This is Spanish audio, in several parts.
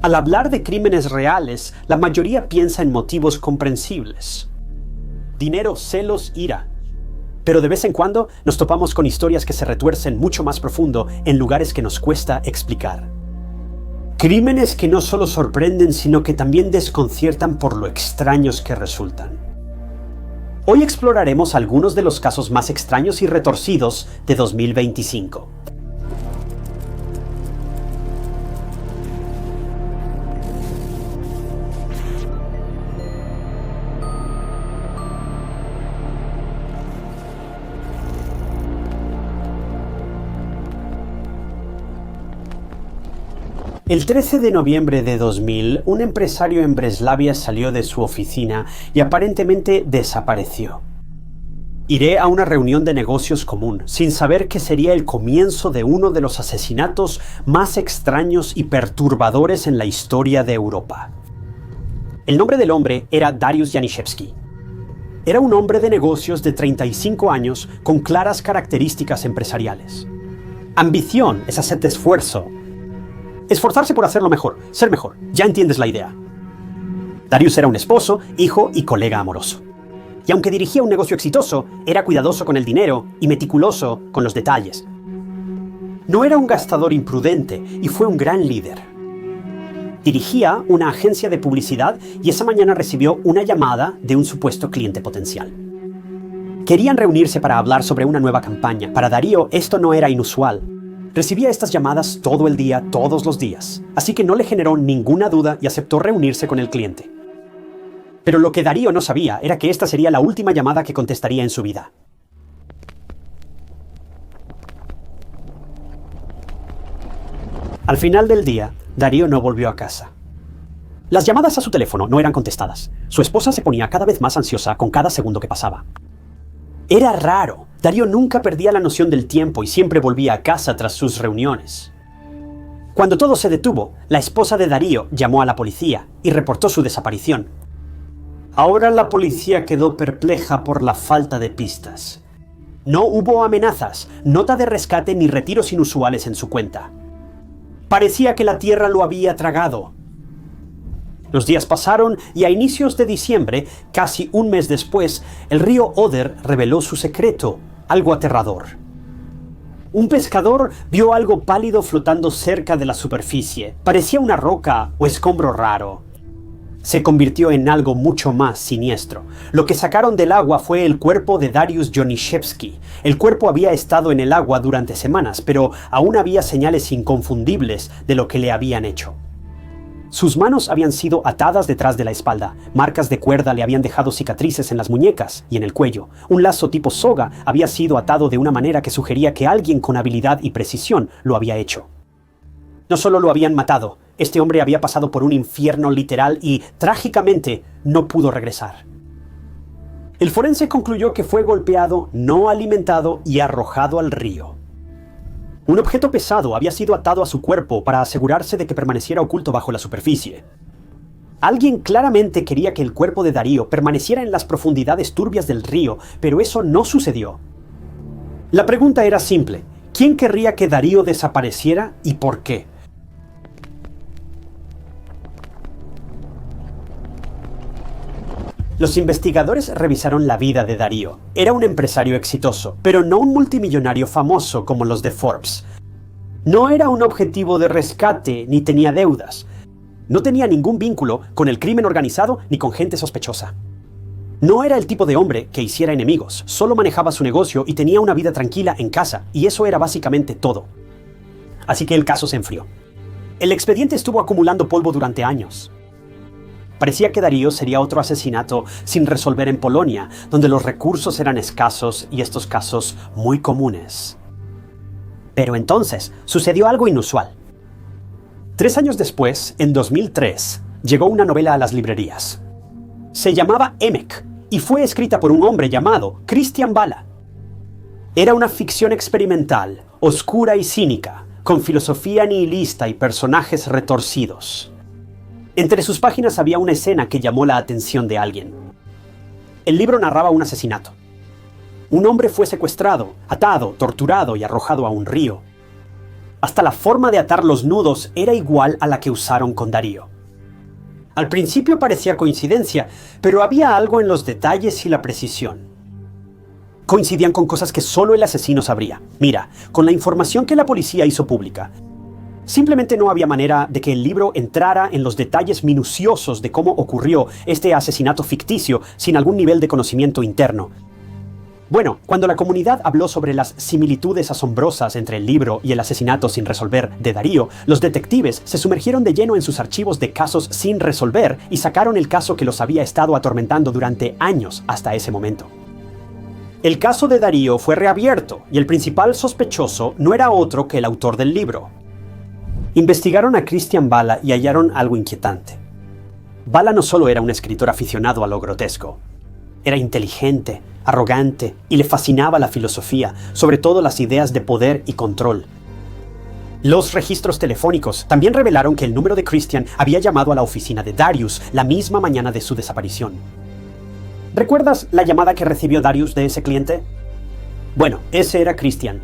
Al hablar de crímenes reales, la mayoría piensa en motivos comprensibles. Dinero, celos, ira. Pero de vez en cuando nos topamos con historias que se retuercen mucho más profundo en lugares que nos cuesta explicar. Crímenes que no solo sorprenden, sino que también desconciertan por lo extraños que resultan. Hoy exploraremos algunos de los casos más extraños y retorcidos de 2025. El 13 de noviembre de 2000, un empresario en Breslavia salió de su oficina y aparentemente desapareció. Iré a una reunión de negocios común, sin saber que sería el comienzo de uno de los asesinatos más extraños y perturbadores en la historia de Europa. El nombre del hombre era Dariusz Janiszewski. Era un hombre de negocios de 35 años con claras características empresariales. Ambición es hacerte esfuerzo. Esforzarse por hacerlo mejor, ser mejor, ya entiendes la idea. Dariusz era un esposo, hijo y colega amoroso. Y aunque dirigía un negocio exitoso, era cuidadoso con el dinero y meticuloso con los detalles. No era un gastador imprudente y fue un gran líder. Dirigía una agencia de publicidad y esa mañana recibió una llamada de un supuesto cliente potencial. Querían reunirse para hablar sobre una nueva campaña. Para Darío esto no era inusual. Recibía estas llamadas todo el día, todos los días, así que no le generó ninguna duda y aceptó reunirse con el cliente. Pero lo que Darío no sabía era que esta sería la última llamada que contestaría en su vida. Al final del día, Darío no volvió a casa. Las llamadas a su teléfono no eran contestadas. Su esposa se ponía cada vez más ansiosa con cada segundo que pasaba. Era raro. Darío nunca perdía la noción del tiempo y siempre volvía a casa tras sus reuniones. Cuando todo se detuvo, la esposa de Darío llamó a la policía y reportó su desaparición. Ahora la policía quedó perpleja por la falta de pistas. No hubo amenazas, nota de rescate ni retiros inusuales en su cuenta. Parecía que la tierra lo había tragado. Los días pasaron y a inicios de diciembre, casi un mes después, el río Oder reveló su secreto, algo aterrador. Un pescador vio algo pálido flotando cerca de la superficie. Parecía una roca o escombro raro. Se convirtió en algo mucho más siniestro. Lo que sacaron del agua fue el cuerpo de Dariusz Janiszewski. El cuerpo había estado en el agua durante semanas, pero aún había señales inconfundibles de lo que le habían hecho. Sus manos habían sido atadas detrás de la espalda, marcas de cuerda le habían dejado cicatrices en las muñecas y en el cuello. Un lazo tipo soga había sido atado de una manera que sugería que alguien con habilidad y precisión lo había hecho. No solo lo habían matado, este hombre había pasado por un infierno literal y, trágicamente, no pudo regresar. El forense concluyó que fue golpeado, no alimentado y arrojado al río. Un objeto pesado había sido atado a su cuerpo para asegurarse de que permaneciera oculto bajo la superficie. Alguien claramente quería que el cuerpo de Darío permaneciera en las profundidades turbias del río, pero eso no sucedió. La pregunta era simple: ¿quién querría que Darío desapareciera y por qué? Los investigadores revisaron la vida de Darío. Era un empresario exitoso, pero no un multimillonario famoso como los de Forbes. No era un objetivo de rescate ni tenía deudas. No tenía ningún vínculo con el crimen organizado ni con gente sospechosa. No era el tipo de hombre que hiciera enemigos, solo manejaba su negocio y tenía una vida tranquila en casa, y eso era básicamente todo. Así que el caso se enfrió. El expediente estuvo acumulando polvo durante años. Parecía que Darío sería otro asesinato sin resolver en Polonia, donde los recursos eran escasos y estos casos muy comunes. Pero entonces sucedió algo inusual. 3 años después, en 2003, llegó una novela a las librerías. Se llamaba Emek y fue escrita por un hombre llamado Christian Bala. Era una ficción experimental, oscura y cínica, con filosofía nihilista y personajes retorcidos. Entre sus páginas había una escena que llamó la atención de alguien. El libro narraba un asesinato. Un hombre fue secuestrado, atado, torturado y arrojado a un río. Hasta la forma de atar los nudos era igual a la que usaron con Darío. Al principio parecía coincidencia, pero había algo en los detalles y la precisión. Coincidían con cosas que solo el asesino sabría. Mira, con la información que la policía hizo pública, simplemente no había manera de que el libro entrara en los detalles minuciosos de cómo ocurrió este asesinato ficticio sin algún nivel de conocimiento interno. Bueno, cuando la comunidad habló sobre las similitudes asombrosas entre el libro y el asesinato sin resolver de Darío, los detectives se sumergieron de lleno en sus archivos de casos sin resolver y sacaron el caso que los había estado atormentando durante años hasta ese momento. El caso de Darío fue reabierto y el principal sospechoso no era otro que el autor del libro. Investigaron a Christian Bala y hallaron algo inquietante. Bala no solo era un escritor aficionado a lo grotesco, era inteligente, arrogante y le fascinaba la filosofía, sobre todo las ideas de poder y control. Los registros telefónicos también revelaron que el número de Christian había llamado a la oficina de Darius la misma mañana de su desaparición. ¿Recuerdas la llamada que recibió Darius de ese cliente? Bueno, ese era Christian.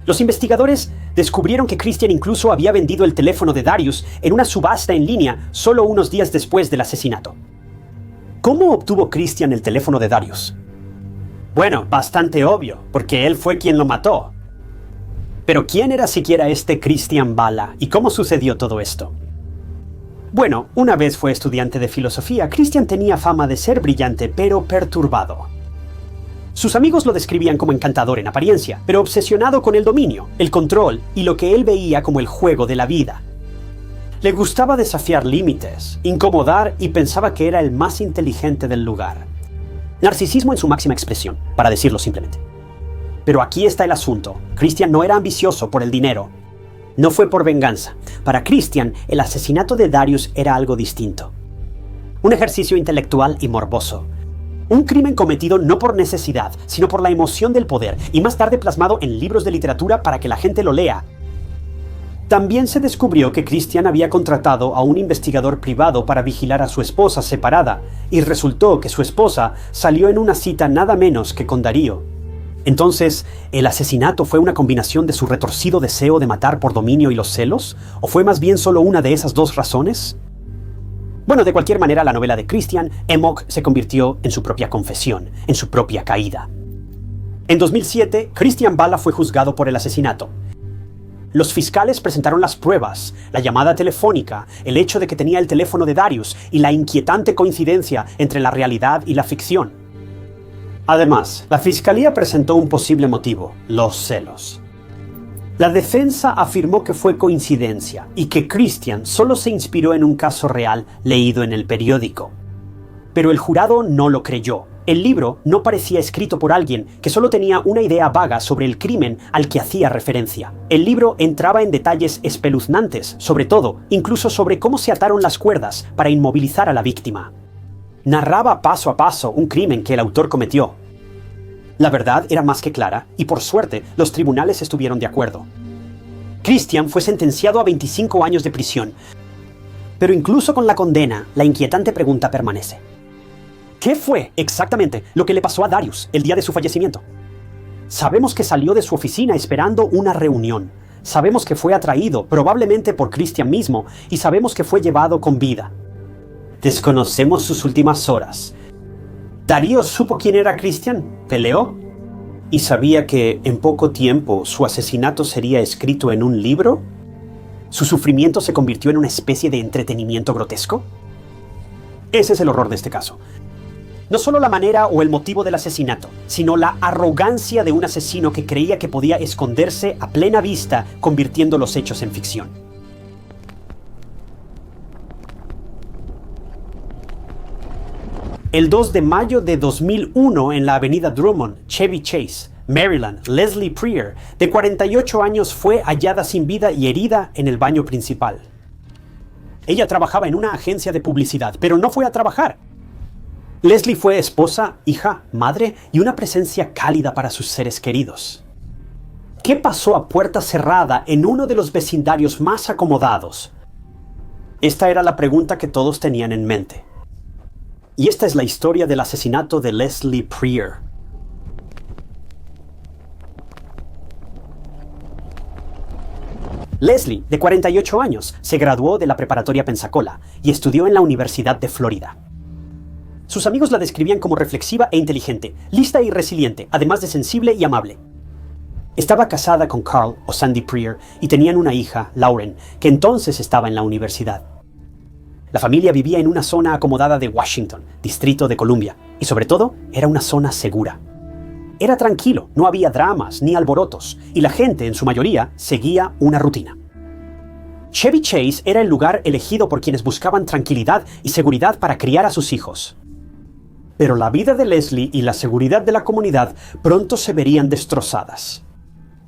Los investigadores descubrieron que Christian incluso había vendido el teléfono de Darius en una subasta en línea solo unos días después del asesinato. ¿Cómo obtuvo Christian el teléfono de Darius? Bueno, bastante obvio, porque él fue quien lo mató. Pero ¿quién era siquiera este Christian Bala y cómo sucedió todo esto? Bueno, una vez fue estudiante de filosofía, Christian tenía fama de ser brillante pero perturbado. Sus amigos lo describían como encantador en apariencia, pero obsesionado con el dominio, el control y lo que él veía como el juego de la vida. Le gustaba desafiar límites, incomodar y pensaba que era el más inteligente del lugar. Narcisismo en su máxima expresión, para decirlo simplemente. Pero aquí está el asunto. Christian no era ambicioso por el dinero. No fue por venganza. Para Christian, el asesinato de Darius era algo distinto. Un ejercicio intelectual y morboso. Un crimen cometido no por necesidad, sino por la emoción del poder, y más tarde plasmado en libros de literatura para que la gente lo lea. También se descubrió que Christian había contratado a un investigador privado para vigilar a su esposa separada, y resultó que su esposa salió en una cita nada menos que con Darío. Entonces, ¿el asesinato fue una combinación de su retorcido deseo de matar por dominio y los celos? ¿O fue más bien solo una de esas dos razones? Bueno, de cualquier manera, la novela de Christian, Amok, se convirtió en su propia confesión, en su propia caída. En 2007, Christian Bala fue juzgado por el asesinato. Los fiscales presentaron las pruebas, la llamada telefónica, el hecho de que tenía el teléfono de Darius y la inquietante coincidencia entre la realidad y la ficción. Además, la fiscalía presentó un posible motivo: los celos. La defensa afirmó que fue coincidencia y que Christian solo se inspiró en un caso real leído en el periódico. Pero el jurado no lo creyó. El libro no parecía escrito por alguien que solo tenía una idea vaga sobre el crimen al que hacía referencia. El libro entraba en detalles espeluznantes, sobre todo, incluso sobre cómo se ataron las cuerdas para inmovilizar a la víctima. Narraba paso a paso un crimen que el autor cometió. La verdad era más que clara, y por suerte, los tribunales estuvieron de acuerdo. Christian fue sentenciado a 25 años de prisión. Pero incluso con la condena, la inquietante pregunta permanece. ¿Qué fue exactamente lo que le pasó a Darius el día de su fallecimiento? Sabemos que salió de su oficina esperando una reunión. Sabemos que fue atraído, probablemente por Christian mismo, y sabemos que fue llevado con vida. Desconocemos sus últimas horas. ¿Darío supo quién era Christian? ¿Peleó? ¿Y sabía que en poco tiempo su asesinato sería escrito en un libro? ¿Su sufrimiento se convirtió en una especie de entretenimiento grotesco? Ese es el horror de este caso. No solo la manera o el motivo del asesinato, sino la arrogancia de un asesino que creía que podía esconderse a plena vista, convirtiendo los hechos en ficción. El 2 de mayo de 2001, en la avenida Drummond, Chevy Chase, Maryland, Leslie Prier, de 48 años, fue hallada sin vida y herida en el baño principal. Ella trabajaba en una agencia de publicidad, pero no fue a trabajar. Leslie fue esposa, hija, madre y una presencia cálida para sus seres queridos. ¿Qué pasó a puerta cerrada en uno de los vecindarios más acomodados? Esta era la pregunta que todos tenían en mente. Y esta es la historia del asesinato de Leslie Prier. Leslie, de 48 años, se graduó de la preparatoria Pensacola y estudió en la Universidad de Florida. Sus amigos la describían como reflexiva e inteligente, lista y resiliente, además de sensible y amable. Estaba casada con Carl o Sandy Prier y tenían una hija, Lauren, que entonces estaba en la universidad. La familia vivía en una zona acomodada de Washington, Distrito de Columbia, y sobre todo era una zona segura. Era tranquilo, no había dramas ni alborotos, y la gente, en su mayoría, seguía una rutina. Chevy Chase era el lugar elegido por quienes buscaban tranquilidad y seguridad para criar a sus hijos. Pero la vida de Leslie y la seguridad de la comunidad pronto se verían destrozadas.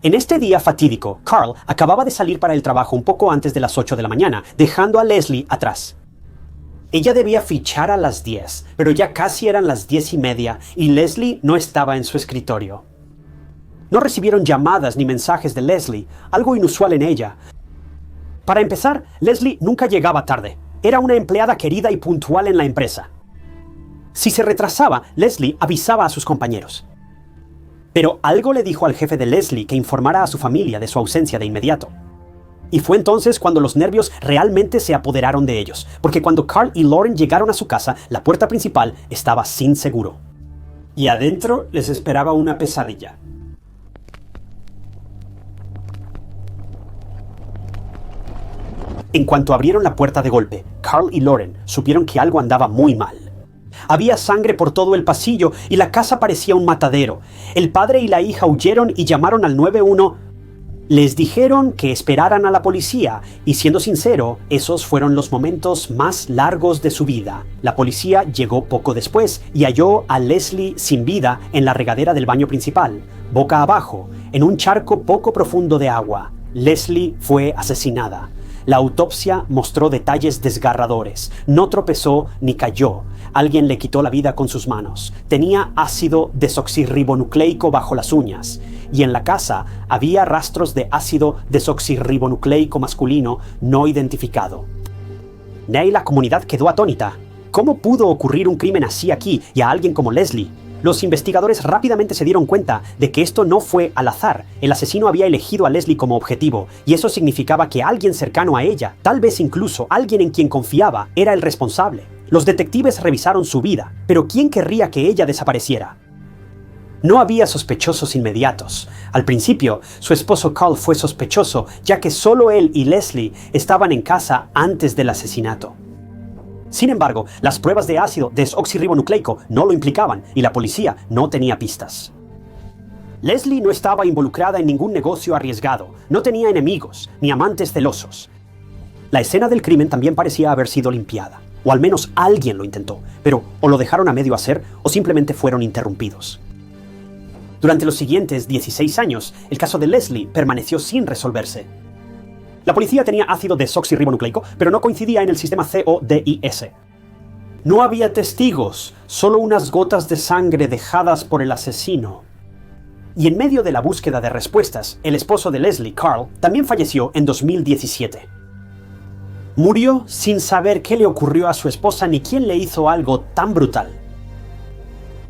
En este día fatídico, Carl acababa de salir para el trabajo un poco antes de las 8 de la mañana, dejando a Leslie atrás. Ella debía fichar a las 10, pero ya casi eran las 10:30 y Leslie no estaba en su escritorio. No recibieron llamadas ni mensajes de Leslie, algo inusual en ella. Para empezar, Leslie nunca llegaba tarde. Era una empleada querida y puntual en la empresa. Si se retrasaba, Leslie avisaba a sus compañeros. Pero algo le dijo al jefe de Leslie que informara a su familia de su ausencia de inmediato. Y fue entonces cuando los nervios realmente se apoderaron de ellos, porque cuando Carl y Lauren llegaron a su casa, la puerta principal estaba sin seguro. Y adentro les esperaba una pesadilla. En cuanto abrieron la puerta de golpe, Carl y Lauren supieron que algo andaba muy mal. Había sangre por todo el pasillo y la casa parecía un matadero. El padre y la hija huyeron y llamaron al 911. Les dijeron que esperaran a la policía y, siendo sincero, esos fueron los momentos más largos de su vida. La policía llegó poco después y halló a Leslie sin vida en la regadera del baño principal, boca abajo, en un charco poco profundo de agua. Leslie fue asesinada. La autopsia mostró detalles desgarradores. No tropezó ni cayó. Alguien le quitó la vida con sus manos. Tenía ácido desoxirribonucleico bajo las uñas. Y en la casa había rastros de ácido desoxirribonucleico masculino no identificado. Ney, la comunidad quedó atónita. ¿Cómo pudo ocurrir un crimen así aquí y a alguien como Leslie? Los investigadores rápidamente se dieron cuenta de que esto no fue al azar. El asesino había elegido a Leslie como objetivo, y eso significaba que alguien cercano a ella, tal vez incluso alguien en quien confiaba, era el responsable. Los detectives revisaron su vida, pero ¿quién querría que ella desapareciera? No había sospechosos inmediatos. Al principio, su esposo Carl fue sospechoso, ya que solo él y Leslie estaban en casa antes del asesinato. Sin embargo, las pruebas de ácido desoxirribonucleico no lo implicaban y la policía no tenía pistas. Leslie no estaba involucrada en ningún negocio arriesgado, no tenía enemigos ni amantes celosos. La escena del crimen también parecía haber sido limpiada, o al menos alguien lo intentó, pero o lo dejaron a medio hacer o simplemente fueron interrumpidos. Durante los siguientes 16 años, el caso de Leslie permaneció sin resolverse. La policía tenía ácido desoxirribonucleico, pero no coincidía en el sistema CODIS. No había testigos, solo unas gotas de sangre dejadas por el asesino. Y en medio de la búsqueda de respuestas, el esposo de Leslie, Carl, también falleció en 2017. Murió sin saber qué le ocurrió a su esposa ni quién le hizo algo tan brutal.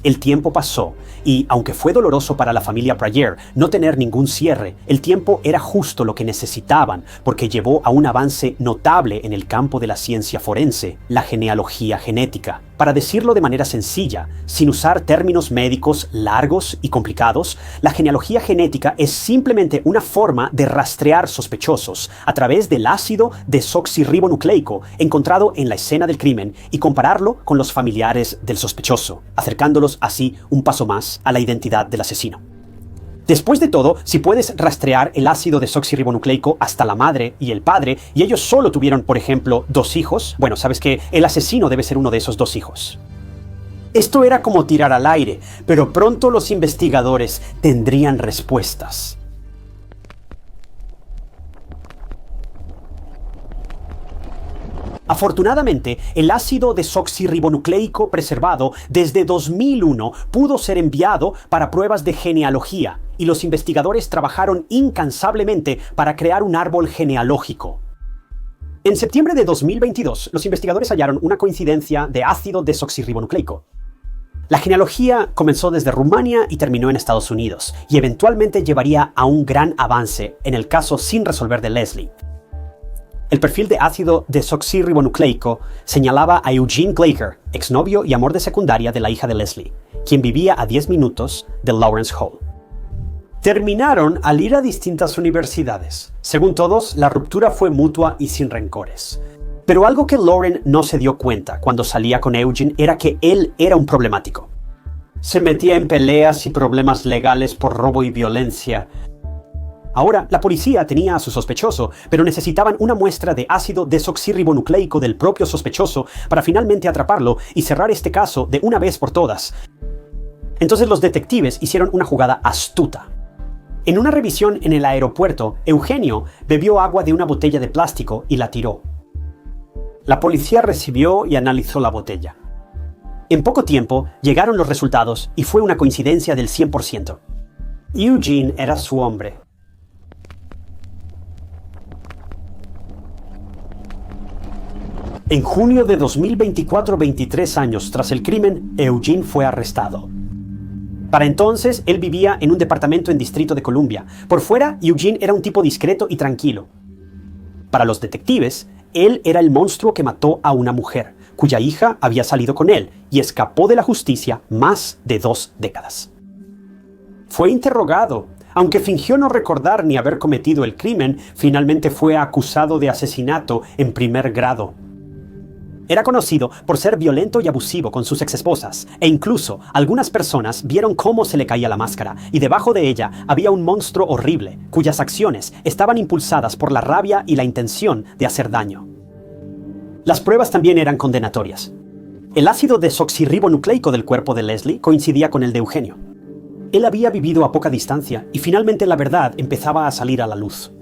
El tiempo pasó, y aunque fue doloroso para la familia Pryor no tener ningún cierre, el tiempo era justo lo que necesitaban, porque llevó a un avance notable en el campo de la ciencia forense, la genealogía genética. Para decirlo de manera sencilla, sin usar términos médicos largos y complicados, la genealogía genética es simplemente una forma de rastrear sospechosos a través del ácido desoxirribonucleico encontrado en la escena del crimen y compararlo con los familiares del sospechoso, acercándolos así un paso más a la identidad del asesino. Después de todo, si puedes rastrear el ácido desoxirribonucleico hasta la madre y el padre, y ellos solo tuvieron, por ejemplo, 2 hijos, bueno, sabes que el asesino debe ser uno de esos 2 hijos. Esto era como tirar al aire, pero pronto los investigadores tendrían respuestas. Afortunadamente, el ácido desoxirribonucleico preservado desde 2001 pudo ser enviado para pruebas de genealogía, y los investigadores trabajaron incansablemente para crear un árbol genealógico. En septiembre de 2022, los investigadores hallaron una coincidencia de ácido desoxirribonucleico. La genealogía comenzó desde Rumania y terminó en Estados Unidos, y eventualmente llevaría a un gran avance en el caso sin resolver de Leslie. El perfil de ácido desoxirribonucleico señalaba a Eugene Glaker, exnovio y amor de secundaria de la hija de Leslie, quien vivía a 10 minutos de Lawrence Hall. Terminaron al ir a distintas universidades. Según todos, la ruptura fue mutua y sin rencores. Pero algo que Lauren no se dio cuenta cuando salía con Eugene era que él era un problemático. Se metía en peleas y problemas legales por robo y violencia. Ahora, la policía tenía a su sospechoso, pero necesitaban una muestra de ácido desoxirribonucleico del propio sospechoso para finalmente atraparlo y cerrar este caso de una vez por todas. Entonces los detectives hicieron una jugada astuta. En una revisión en el aeropuerto, Eugenio bebió agua de una botella de plástico y la tiró. La policía recibió y analizó la botella. En poco tiempo llegaron los resultados y fue una coincidencia del 100%. Eugene era su hombre. En junio de 2024, 23 años tras el crimen, Eugene fue arrestado. Para entonces, él vivía en un departamento en Distrito de Columbia. Por fuera, Eugene era un tipo discreto y tranquilo. Para los detectives, él era el monstruo que mató a una mujer, cuya hija había salido con él y escapó de la justicia más de 2 décadas. Fue interrogado. Aunque fingió no recordar ni haber cometido el crimen, finalmente fue acusado de asesinato en primer grado. Era conocido por ser violento y abusivo con sus exesposas, e incluso algunas personas vieron cómo se le caía la máscara, y debajo de ella había un monstruo horrible, cuyas acciones estaban impulsadas por la rabia y la intención de hacer daño. Las pruebas también eran condenatorias. El ácido desoxirribonucleico del cuerpo de Leslie coincidía con el de Eugenio. Él había vivido a poca distancia, y finalmente la verdad empezaba a salir a la luz.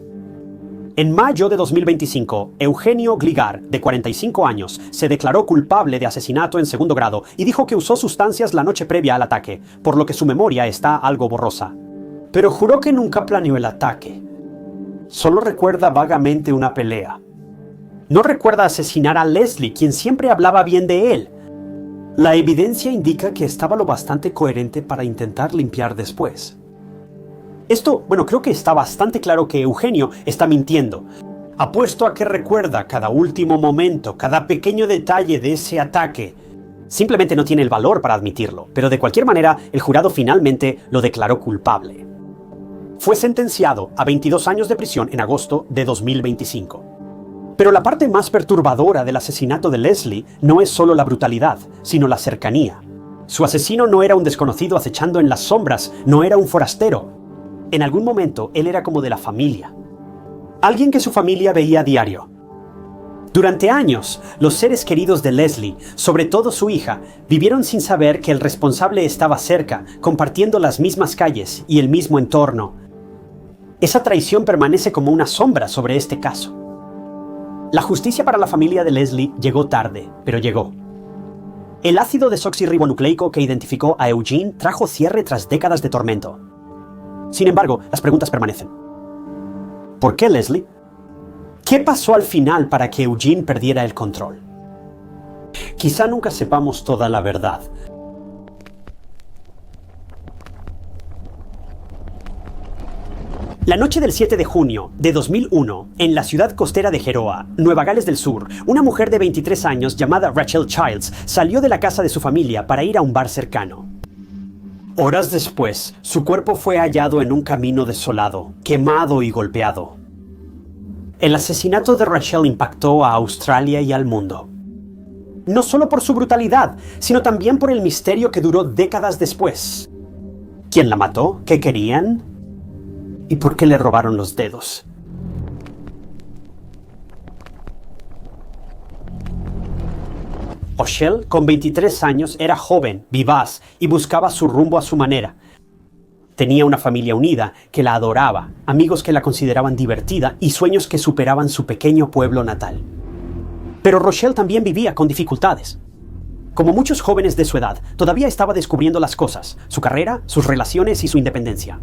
En mayo de 2025, Eugenio Gligar, de 45 años, se declaró culpable de asesinato en segundo grado y dijo que usó sustancias la noche previa al ataque, por lo que su memoria está algo borrosa. Pero juró que nunca planeó el ataque. Solo recuerda vagamente una pelea. No recuerda asesinar a Leslie, quien siempre hablaba bien de él. La evidencia indica que estaba lo bastante coherente para intentar limpiar después. Creo que está bastante claro que Eugenio está mintiendo. Apuesto a que recuerda cada último momento, cada pequeño detalle de ese ataque. Simplemente no tiene el valor para admitirlo, pero de cualquier manera, el jurado finalmente lo declaró culpable. Fue sentenciado a 22 años de prisión en agosto de 2025. Pero la parte más perturbadora del asesinato de Leslie no es solo la brutalidad, sino la cercanía. Su asesino no era un desconocido acechando en las sombras, no era un forastero. En algún momento, él era como de la familia. Alguien que su familia veía a diario. Durante años, los seres queridos de Leslie, sobre todo su hija, vivieron sin saber que el responsable estaba cerca, compartiendo las mismas calles y el mismo entorno. Esa traición permanece como una sombra sobre este caso. La justicia para la familia de Leslie llegó tarde, pero llegó. El ácido desoxirribonucleico que identificó a Eugene trajo cierre tras décadas de tormento. Sin embargo, las preguntas permanecen. ¿Por qué Leslie? ¿Qué pasó al final para que Eugene perdiera el control? Quizá nunca sepamos toda la verdad. La noche del 7 de junio de 2001, en la ciudad costera de Geroa, Nueva Gales del Sur, una mujer de 23 años llamada Rachel Childs salió de la casa de su familia para ir a un bar cercano. Horas después, su cuerpo fue hallado en un camino desolado, quemado y golpeado. El asesinato de Rachel impactó a Australia y al mundo. No solo por su brutalidad, sino también por el misterio que duró décadas después. ¿Quién la mató? ¿Qué querían? ¿Y por qué le robaron los dedos? Rochelle, con 23 años, era joven, vivaz y buscaba su rumbo a su manera. Tenía una familia unida que la adoraba, amigos que la consideraban divertida y sueños que superaban su pequeño pueblo natal. Pero Rochelle también vivía con dificultades. Como muchos jóvenes de su edad, todavía estaba descubriendo las cosas, su carrera, sus relaciones y su independencia.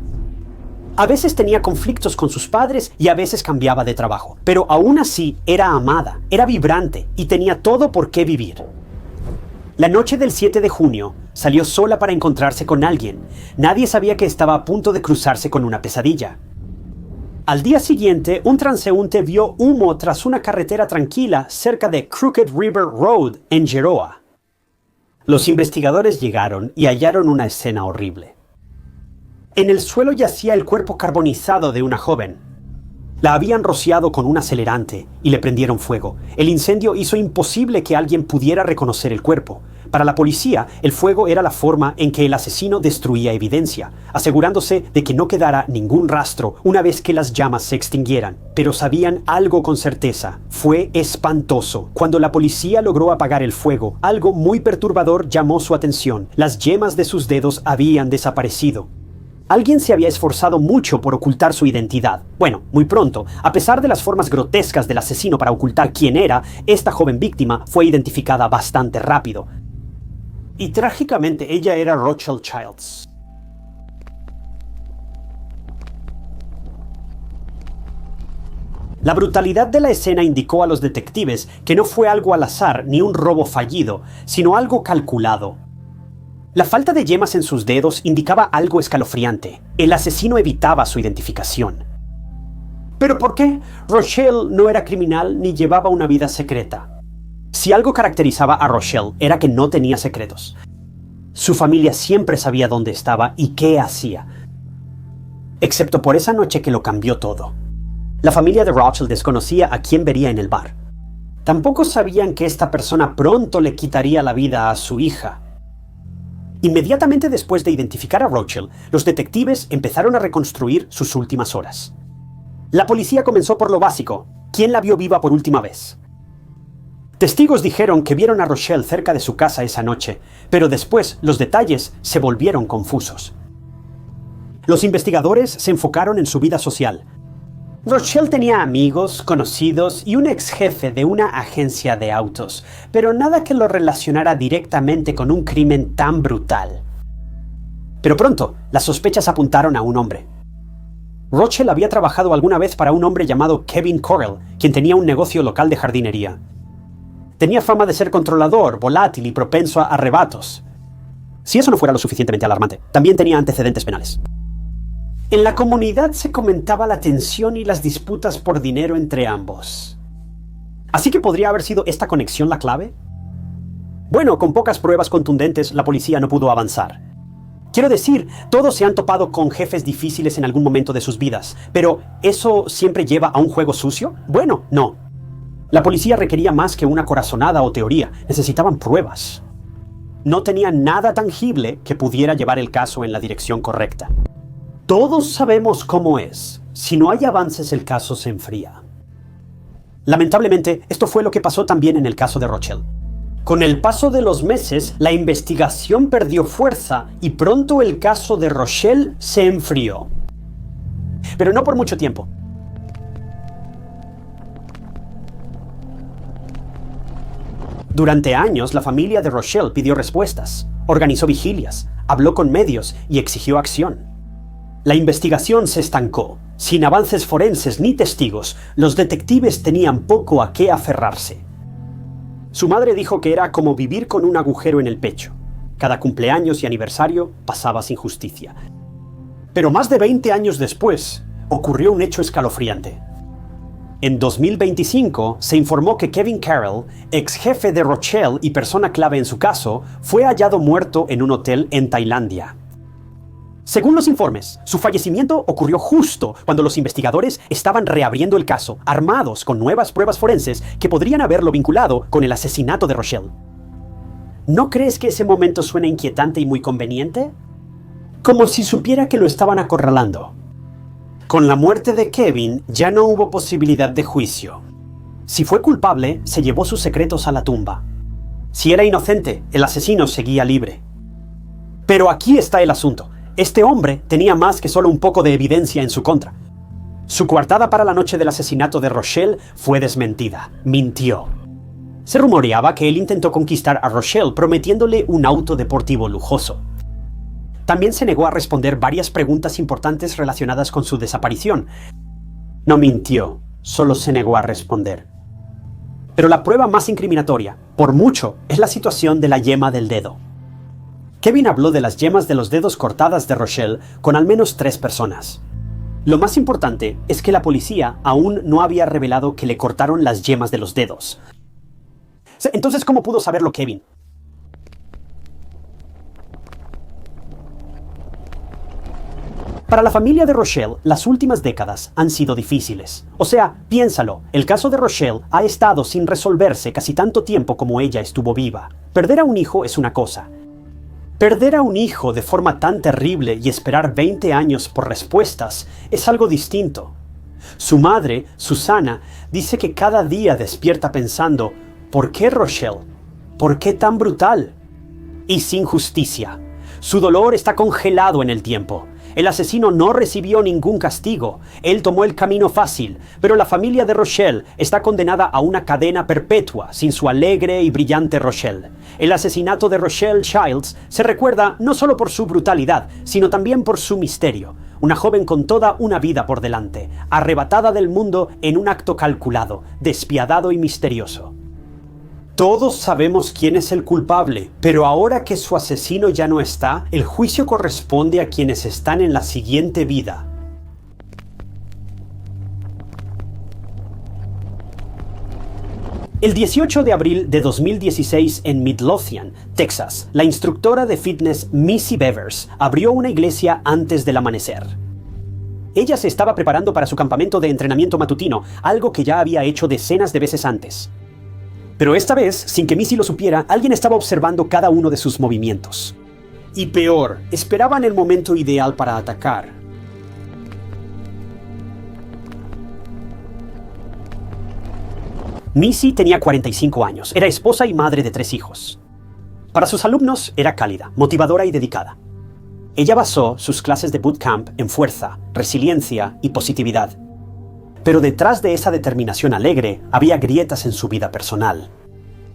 A veces tenía conflictos con sus padres y a veces cambiaba de trabajo, pero aún así era amada, era vibrante y tenía todo por qué vivir. La noche del 7 de junio, Salió sola para encontrarse con alguien. Nadie sabía que estaba a punto de cruzarse con una pesadilla. Al día siguiente, un transeúnte vio humo tras una carretera tranquila cerca de Crooked River Road, en Geroa. Los investigadores llegaron y hallaron una escena horrible. En el suelo yacía el cuerpo carbonizado de una joven. La habían rociado con un acelerante y le prendieron fuego. El incendio hizo imposible que alguien pudiera reconocer el cuerpo. Para la policía, el fuego era la forma en que el asesino destruía evidencia, asegurándose de que no quedara ningún rastro una vez que las llamas se extinguieran. Pero sabían algo con certeza. Fue espantoso. Cuando la policía logró apagar el fuego, algo muy perturbador llamó su atención. Las yemas de sus dedos habían desaparecido. Alguien se había esforzado mucho por ocultar su identidad. Bueno, muy pronto, a pesar de las formas grotescas del asesino para ocultar quién era, esta joven víctima fue identificada bastante rápido. Y trágicamente ella era Rochelle Childs. La brutalidad de la escena indicó a los detectives que no fue algo al azar ni un robo fallido, sino algo calculado. La falta de yemas en sus dedos indicaba algo escalofriante. El asesino evitaba su identificación. ¿Pero por qué? Rochelle no era criminal ni llevaba una vida secreta. Si algo caracterizaba a Rochelle era que no tenía secretos. Su familia siempre sabía dónde estaba y qué hacía. Excepto por esa noche que lo cambió todo. La familia de Rochelle desconocía a quién vería en el bar. Tampoco sabían que esta persona pronto le quitaría la vida a su hija. Inmediatamente después de identificar a Rochelle, los detectives empezaron a reconstruir sus últimas horas. La policía comenzó por lo básico. ¿Quién la vio viva por última vez? Testigos dijeron que vieron a Rochelle cerca de su casa esa noche, pero después los detalles se volvieron confusos. Los investigadores se enfocaron en su vida social. Rochelle tenía amigos, conocidos y un ex jefe de una agencia de autos, pero nada que lo relacionara directamente con un crimen tan brutal. Pero pronto, las sospechas apuntaron a un hombre. Rochelle había trabajado alguna vez para un hombre llamado Kevin Correll, quien tenía un negocio local de jardinería. Tenía fama de ser controlador, volátil y propenso a arrebatos. Si eso no fuera lo suficientemente alarmante, también tenía antecedentes penales. En la comunidad se comentaba la tensión y las disputas por dinero entre ambos. ¿Así que podría haber sido esta conexión la clave? Bueno, con pocas pruebas contundentes, la policía no pudo avanzar. Quiero decir, todos se han topado con jefes difíciles en algún momento de sus vidas, pero ¿eso siempre lleva a un juego sucio? Bueno, no. La policía requería más que una corazonada o teoría, necesitaban pruebas. No tenían nada tangible que pudiera llevar el caso en la dirección correcta. Todos sabemos cómo es. Si no hay avances, el caso se enfría. Lamentablemente, esto fue lo que pasó también en el caso de Rochelle. Con el paso de los meses, la investigación perdió fuerza y pronto el caso de Rochelle se enfrió. Pero no por mucho tiempo. Durante años, la familia de Rochelle pidió respuestas, organizó vigilias, habló con medios y exigió acción. La investigación se estancó. Sin avances forenses ni testigos, los detectives tenían poco a qué aferrarse. Su madre dijo que era como vivir con un agujero en el pecho. Cada cumpleaños y aniversario pasaba sin justicia. Pero más de 20 años después, ocurrió un hecho escalofriante. En 2025, se informó que Kevin Carroll, ex jefe de Rochelle y persona clave en su caso, fue hallado muerto en un hotel en Tailandia. Según los informes, su fallecimiento ocurrió justo cuando los investigadores estaban reabriendo el caso, armados con nuevas pruebas forenses que podrían haberlo vinculado con el asesinato de Rochelle. ¿No crees que ese momento suena inquietante y muy conveniente? Como si supiera que lo estaban acorralando. Con la muerte de Kevin, ya no hubo posibilidad de juicio. Si fue culpable, se llevó sus secretos a la tumba. Si era inocente, el asesino seguía libre. Pero aquí está el asunto. Este hombre tenía más que solo un poco de evidencia en su contra. Su coartada para la noche del asesinato de Rochelle fue desmentida. Mintió. Se rumoreaba que él intentó conquistar a Rochelle prometiéndole un auto deportivo lujoso. También se negó a responder varias preguntas importantes relacionadas con su desaparición. No mintió, solo se negó a responder. Pero la prueba más incriminatoria, por mucho, es la situación de la yema del dedo. Kevin habló de las yemas de los dedos cortadas de Rochelle con al menos 3 personas. Lo más importante es que la policía aún no había revelado que le cortaron las yemas de los dedos. Entonces, ¿cómo pudo saberlo Kevin? Para la familia de Rochelle, las últimas décadas han sido difíciles. O sea, piénsalo, el caso de Rochelle ha estado sin resolverse casi tanto tiempo como ella estuvo viva. Perder a un hijo es una cosa. Perder a un hijo de forma tan terrible y esperar 20 años por respuestas es algo distinto. Su madre, Susana, dice que cada día despierta pensando, ¿por qué Rochelle? ¿Por qué tan brutal? Y sin justicia. Su dolor está congelado en el tiempo. El asesino no recibió ningún castigo. Él tomó el camino fácil, pero la familia de Rochelle está condenada a una cadena perpetua sin su alegre y brillante Rochelle. El asesinato de Rochelle Childs se recuerda no solo por su brutalidad, sino también por su misterio. Una joven con toda una vida por delante, arrebatada del mundo en un acto calculado, despiadado y misterioso. Todos sabemos quién es el culpable, pero ahora que su asesino ya no está, el juicio corresponde a quienes están en la siguiente vida. El 18 de abril de 2016 en Midlothian, Texas, la instructora de fitness Missy Bevers abrió una iglesia antes del amanecer. Ella se estaba preparando para su campamento de entrenamiento matutino, algo que ya había hecho decenas de veces antes. Pero esta vez, sin que Missy lo supiera, alguien estaba observando cada uno de sus movimientos. Y peor, esperaban el momento ideal para atacar. Missy tenía 45 años, era esposa y madre de 3 hijos. Para sus alumnos era cálida, motivadora y dedicada. Ella basó sus clases de bootcamp en fuerza, resiliencia y positividad. Pero detrás de esa determinación alegre había grietas en su vida personal.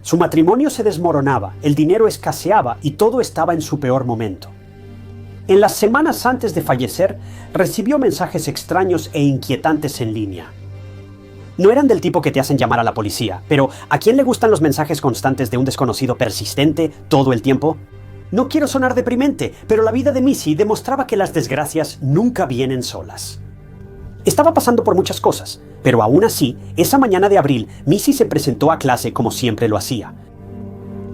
Su matrimonio se desmoronaba, el dinero escaseaba y todo estaba en su peor momento. En las semanas antes de fallecer, recibió mensajes extraños e inquietantes en línea. No eran del tipo que te hacen llamar a la policía, pero ¿a quién le gustan los mensajes constantes de un desconocido persistente todo el tiempo? No quiero sonar deprimente, pero la vida de Missy demostraba que las desgracias nunca vienen solas. Estaba pasando por muchas cosas, pero aún así, esa mañana de abril, Missy se presentó a clase como siempre lo hacía.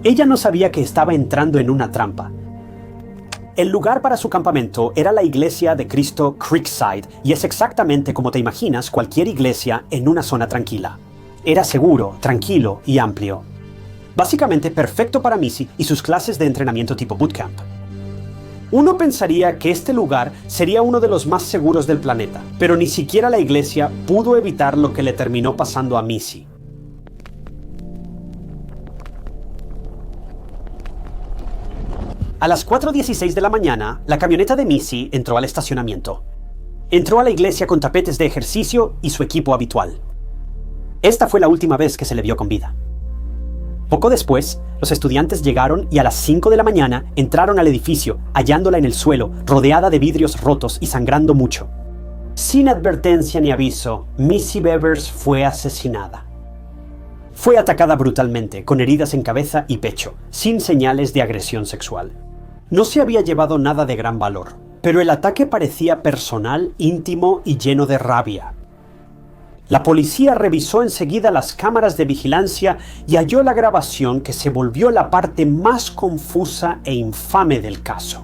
Ella no sabía que estaba entrando en una trampa. El lugar para su campamento era la iglesia de Cristo Creekside, y es exactamente como te imaginas cualquier iglesia en una zona tranquila. Era seguro, tranquilo y amplio. Básicamente perfecto para Missy y sus clases de entrenamiento tipo bootcamp. Uno pensaría que este lugar sería uno de los más seguros del planeta, pero ni siquiera la iglesia pudo evitar lo que le terminó pasando a Missy. A las 4:16 de la mañana, la camioneta de Missy entró al estacionamiento. Entró a la iglesia con tapetes de ejercicio y su equipo habitual. Esta fue la última vez que se le vio con vida. Poco después, los estudiantes llegaron y a las 5 de la mañana entraron al edificio, hallándola en el suelo, rodeada de vidrios rotos y sangrando mucho. Sin advertencia ni aviso, Missy Bevers fue asesinada. Fue atacada brutalmente, con heridas en cabeza y pecho, sin señales de agresión sexual. No se había llevado nada de gran valor, pero el ataque parecía personal, íntimo y lleno de rabia. La policía revisó enseguida las cámaras de vigilancia y halló la grabación que se volvió la parte más confusa e infame del caso.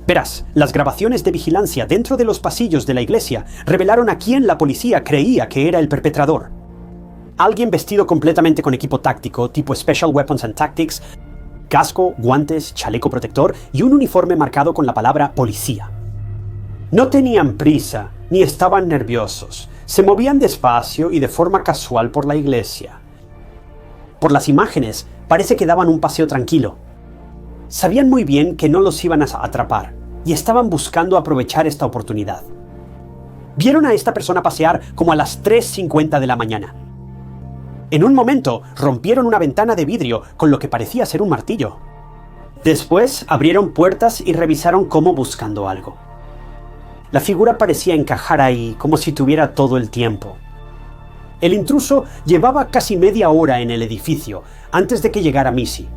Verás, las grabaciones de vigilancia dentro de los pasillos de la iglesia revelaron a quién la policía creía que era el perpetrador. Alguien vestido completamente con equipo táctico, tipo Special Weapons and Tactics, casco, guantes, chaleco protector y un uniforme marcado con la palabra policía. No tenían prisa, ni estaban nerviosos. Se movían despacio y de forma casual por la iglesia. Por las imágenes, parece que daban un paseo tranquilo. Sabían muy bien que no los iban a atrapar, y estaban buscando aprovechar esta oportunidad. Vieron a esta persona pasear como a las 3:50 de la mañana. En un momento, rompieron una ventana de vidrio con lo que parecía ser un martillo. Después, abrieron puertas y revisaron como buscando algo. La figura parecía encajar ahí, como si tuviera todo el tiempo. El intruso llevaba casi media hora en el edificio, antes de que llegara Missy.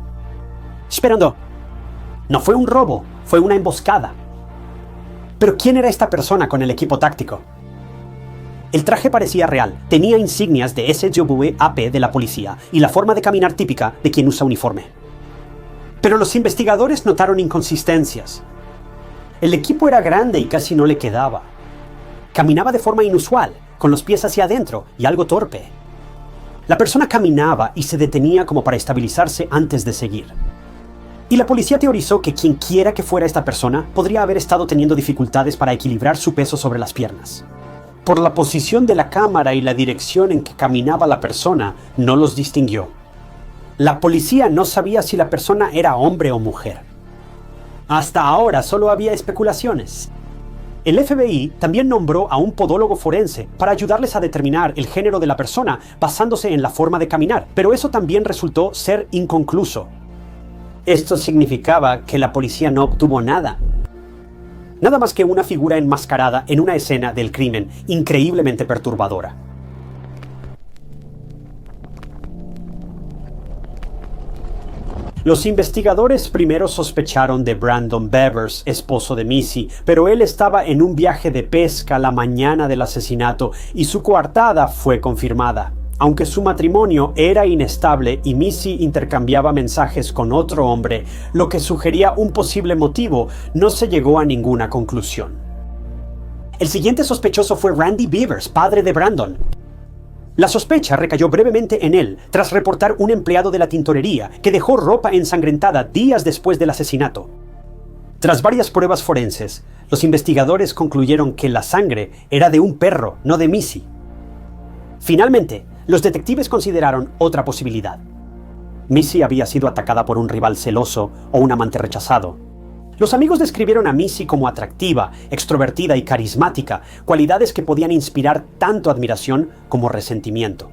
«Esperando», No fue un robo, fue una emboscada. Pero ¿quién era esta persona con el equipo táctico? El traje parecía real, tenía insignias de SWAP de la policía y la forma de caminar típica de quien usa uniforme. Pero los investigadores notaron inconsistencias. El equipo era grande y casi no le quedaba. Caminaba de forma inusual, con los pies hacia adentro y algo torpe. La persona caminaba y se detenía como para estabilizarse antes de seguir. Y la policía teorizó que quien quiera que fuera esta persona podría haber estado teniendo dificultades para equilibrar su peso sobre las piernas. Por la posición de la cámara y la dirección en que caminaba la persona, no los distinguió. La policía no sabía si la persona era hombre o mujer. Hasta ahora solo había especulaciones. El FBI también nombró a un podólogo forense para ayudarles a determinar el género de la persona basándose en la forma de caminar, pero eso también resultó ser inconcluso. Esto significaba que la policía no obtuvo nada. Nada más que una figura enmascarada en una escena del crimen increíblemente perturbadora. Los investigadores primero sospecharon de Brandon Bevers, esposo de Missy, pero él estaba en un viaje de pesca la mañana del asesinato y su coartada fue confirmada. Aunque su matrimonio era inestable y Missy intercambiaba mensajes con otro hombre, lo que sugería un posible motivo, no se llegó a ninguna conclusión. El siguiente sospechoso fue Randy Bevers, padre de Brandon. La sospecha recayó brevemente en él tras reportar un empleado de la tintorería que dejó ropa ensangrentada días después del asesinato. Tras varias pruebas forenses, los investigadores concluyeron que la sangre era de un perro, no de Missy. Finalmente, los detectives consideraron otra posibilidad. Missy había sido atacada por un rival celoso o un amante rechazado. Los amigos describieron a Missy como atractiva, extrovertida y carismática, cualidades que podían inspirar tanto admiración como resentimiento.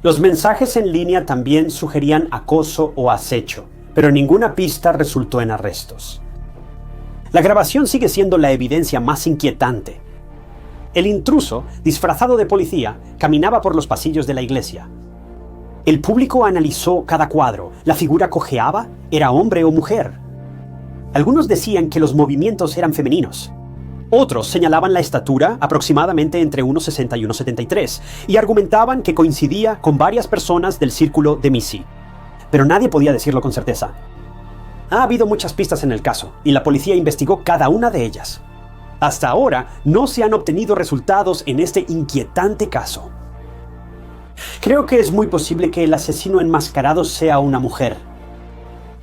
Los mensajes en línea también sugerían acoso o acecho, pero ninguna pista resultó en arrestos. La grabación sigue siendo la evidencia más inquietante. El intruso, disfrazado de policía, caminaba por los pasillos de la iglesia. El público analizó cada cuadro. ¿La figura cojeaba? ¿Era hombre o mujer? Algunos decían que los movimientos eran femeninos. Otros señalaban la estatura, aproximadamente entre 1,60 y 1,73, y argumentaban que coincidía con varias personas del círculo de Missy. Pero nadie podía decirlo con certeza. Ha habido muchas pistas en el caso, y la policía investigó cada una de ellas. Hasta ahora, no se han obtenido resultados en este inquietante caso. Creo que es muy posible que el asesino enmascarado sea una mujer.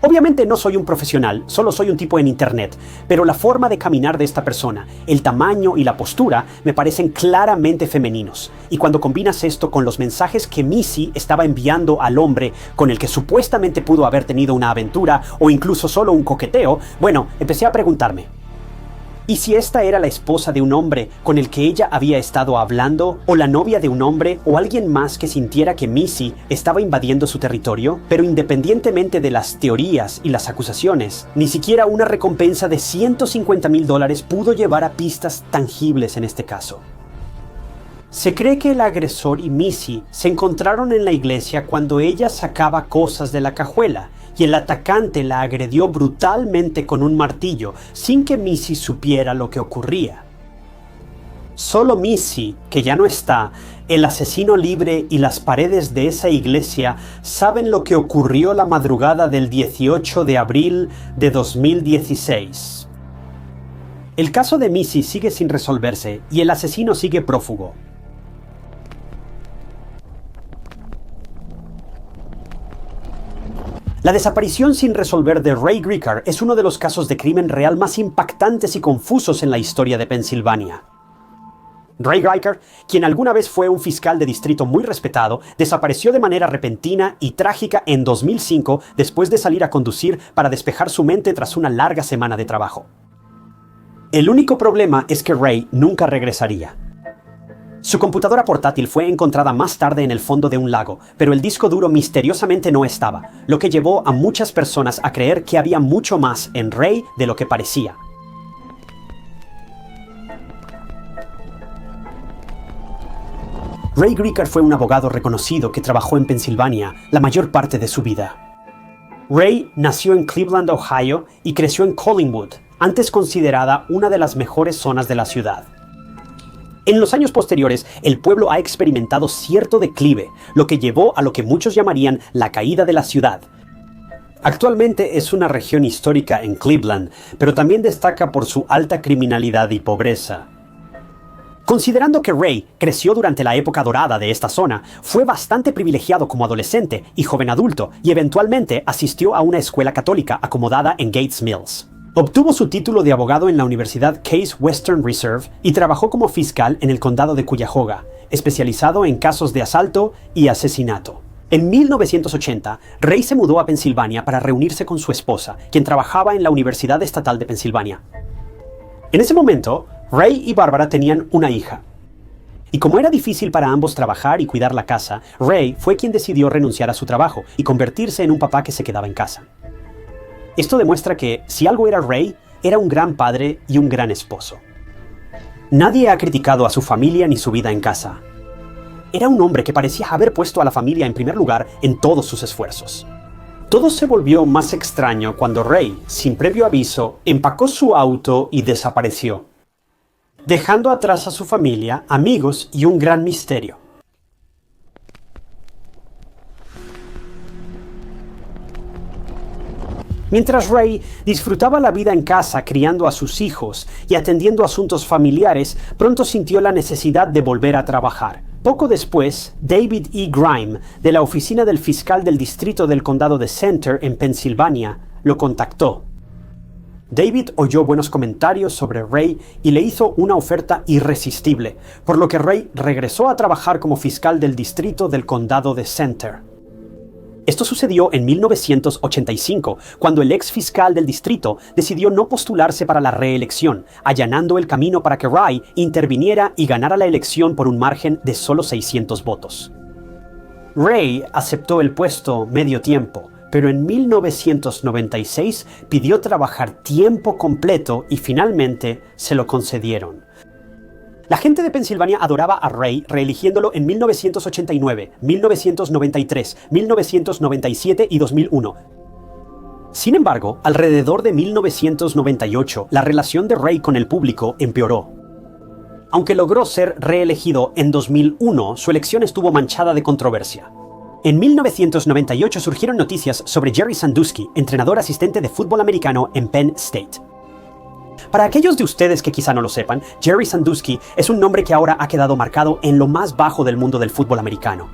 Obviamente no soy un profesional, solo soy un tipo en internet, pero la forma de caminar de esta persona, el tamaño y la postura me parecen claramente femeninos. Y cuando combinas esto con los mensajes que Missy estaba enviando al hombre con el que supuestamente pudo haber tenido una aventura o incluso solo un coqueteo, bueno, empecé a preguntarme, ¿y si esta era la esposa de un hombre con el que ella había estado hablando, o la novia de un hombre, o alguien más que sintiera que Missy estaba invadiendo su territorio? Pero independientemente de las teorías y las acusaciones, ni siquiera una recompensa de $150,000 pudo llevar a pistas tangibles en este caso. Se cree que el agresor y Missy se encontraron en la iglesia cuando ella sacaba cosas de la cajuela, y el atacante la agredió brutalmente con un martillo sin que Missy supiera lo que ocurría. Solo Missy, que ya no está, el asesino libre y las paredes de esa iglesia saben lo que ocurrió la madrugada del 18 de abril de 2016. El caso de Missy sigue sin resolverse y el asesino sigue prófugo. La desaparición sin resolver de Ray Gricar es uno de los casos de crimen real más impactantes y confusos en la historia de Pensilvania. Ray Gricar, quien alguna vez fue un fiscal de distrito muy respetado, desapareció de manera repentina y trágica en 2005 después de salir a conducir para despejar su mente tras una larga semana de trabajo. El único problema es que Ray nunca regresaría. Su computadora portátil fue encontrada más tarde en el fondo de un lago, pero el disco duro misteriosamente no estaba, lo que llevó a muchas personas a creer que había mucho más en Ray de lo que parecía. Ray Gricar fue un abogado reconocido que trabajó en Pensilvania la mayor parte de su vida. Ray nació en Cleveland, Ohio, y creció en Collingwood, antes considerada una de las mejores zonas de la ciudad. En los años posteriores, el pueblo ha experimentado cierto declive, lo que llevó a lo que muchos llamarían la caída de la ciudad. Actualmente es una región histórica en Cleveland, pero también destaca por su alta criminalidad y pobreza. Considerando que Ray creció durante la época dorada de esta zona, fue bastante privilegiado como adolescente y joven adulto, y eventualmente asistió a una escuela católica acomodada en Gates Mills. Obtuvo su título de abogado en la Universidad Case Western Reserve y trabajó como fiscal en el condado de Cuyahoga, especializado en casos de asalto y asesinato. En 1980, Ray se mudó a Pensilvania para reunirse con su esposa, quien trabajaba en la Universidad Estatal de Pensilvania. En ese momento, Ray y Barbara tenían una hija. Y como era difícil para ambos trabajar y cuidar la casa, Ray fue quien decidió renunciar a su trabajo y convertirse en un papá que se quedaba en casa. Esto demuestra que, si algo era Ray, era un gran padre y un gran esposo. Nadie ha criticado a su familia ni su vida en casa. Era un hombre que parecía haber puesto a la familia en primer lugar en todos sus esfuerzos. Todo se volvió más extraño cuando Ray, sin previo aviso, empacó su auto y desapareció, dejando atrás a su familia, amigos y un gran misterio. Mientras Ray disfrutaba la vida en casa criando a sus hijos y atendiendo asuntos familiares, pronto sintió la necesidad de volver a trabajar. Poco después, David E. Grime, de la oficina del fiscal del distrito del condado de Center en Pensilvania, lo contactó. David oyó buenos comentarios sobre Ray y le hizo una oferta irresistible, por lo que Ray regresó a trabajar como fiscal del distrito del condado de Center. Esto sucedió en 1985, cuando el ex fiscal del distrito decidió no postularse para la reelección, allanando el camino para que Ray interviniera y ganara la elección por un margen de solo 600 votos. Ray aceptó el puesto medio tiempo, pero en 1996 pidió trabajar tiempo completo y finalmente se lo concedieron. La gente de Pensilvania adoraba a Ray, reeligiéndolo en 1989, 1993, 1997 y 2001. Sin embargo, alrededor de 1998, la relación de Ray con el público empeoró. Aunque logró ser reelegido en 2001, su elección estuvo manchada de controversia. En 1998 surgieron noticias sobre Jerry Sandusky, entrenador asistente de fútbol americano en Penn State. Para aquellos de ustedes que quizá no lo sepan, Jerry Sandusky es un nombre que ahora ha quedado marcado en lo más bajo del mundo del fútbol americano.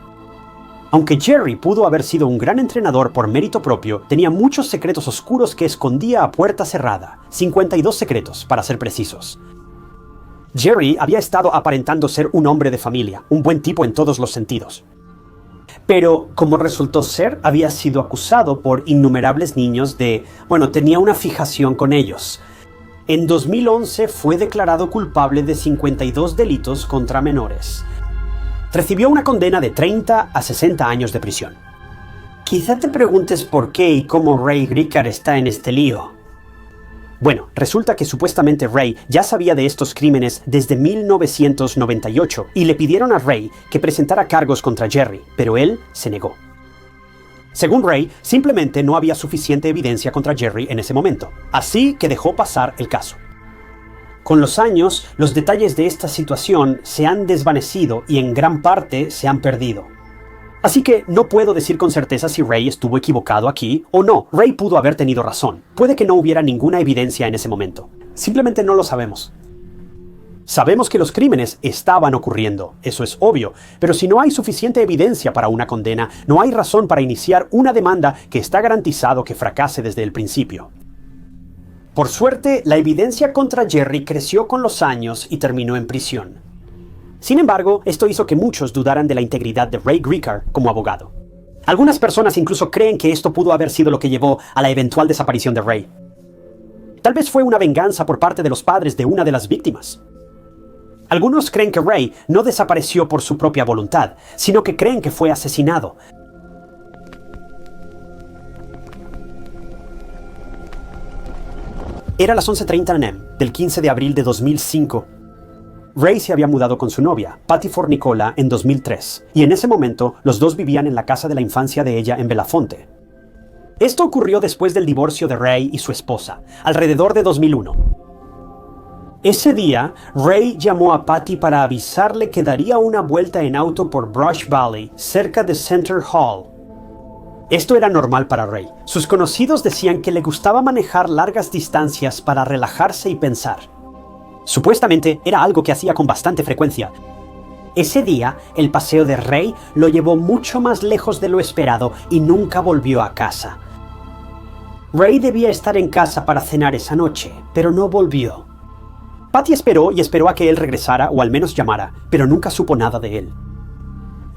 Aunque Jerry pudo haber sido un gran entrenador por mérito propio, tenía muchos secretos oscuros que escondía a puerta cerrada, 52 secretos para ser precisos. Jerry había estado aparentando ser un hombre de familia, un buen tipo en todos los sentidos. Pero, como resultó ser, había sido acusado por innumerables niños tenía una fijación con ellos. En 2011 fue declarado culpable de 52 delitos contra menores. Recibió una condena de 30 a 60 años de prisión. Quizá te preguntes por qué y cómo Ray Gricar está en este lío. Bueno, resulta que supuestamente Ray ya sabía de estos crímenes desde 1998 y le pidieron a Ray que presentara cargos contra Jerry, pero él se negó. Según Ray, simplemente no había suficiente evidencia contra Jerry en ese momento, así que dejó pasar el caso. Con los años, los detalles de esta situación se han desvanecido y en gran parte se han perdido. Así que no puedo decir con certeza si Ray estuvo equivocado aquí o no. Ray pudo haber tenido razón. Puede que no hubiera ninguna evidencia en ese momento. Simplemente no lo sabemos. Sabemos que los crímenes estaban ocurriendo, eso es obvio, pero si no hay suficiente evidencia para una condena, no hay razón para iniciar una demanda que está garantizado que fracase desde el principio. Por suerte, la evidencia contra Jerry creció con los años y terminó en prisión. Sin embargo, esto hizo que muchos dudaran de la integridad de Ray Gricar como abogado. Algunas personas incluso creen que esto pudo haber sido lo que llevó a la eventual desaparición de Ray. Tal vez fue una venganza por parte de los padres de una de las víctimas. Algunos creen que Ray no desapareció por su propia voluntad, sino que creen que fue asesinado. Era las 11:30 am del 15 de abril de 2005. Ray se había mudado con su novia, Patty Fornicola, en 2003, y en ese momento los dos vivían en la casa de la infancia de ella en Belafonte. Esto ocurrió después del divorcio de Ray y su esposa, alrededor de 2001. Ese día, Ray llamó a Patty para avisarle que daría una vuelta en auto por Brush Valley, cerca de Center Hall. Esto era normal para Ray. Sus conocidos decían que le gustaba manejar largas distancias para relajarse y pensar. Supuestamente era algo que hacía con bastante frecuencia. Ese día, el paseo de Ray lo llevó mucho más lejos de lo esperado y nunca volvió a casa. Ray debía estar en casa para cenar esa noche, pero no volvió. Patty esperó y esperó a que él regresara o al menos llamara, pero nunca supo nada de él.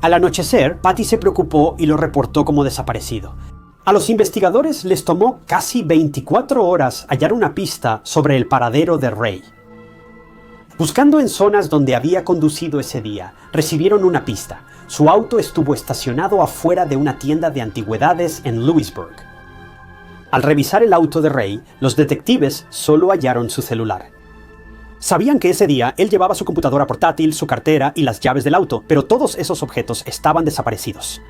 Al anochecer, Patty se preocupó y lo reportó como desaparecido. A los investigadores les tomó casi 24 horas hallar una pista sobre el paradero de Ray. Buscando en zonas donde había conducido ese día, recibieron una pista. Su auto estuvo estacionado afuera de una tienda de antigüedades en Lewisburg. Al revisar el auto de Ray, los detectives solo hallaron su celular. Sabían que ese día él llevaba su computadora portátil, su cartera y las llaves del auto, pero todos esos objetos estaban desaparecidos.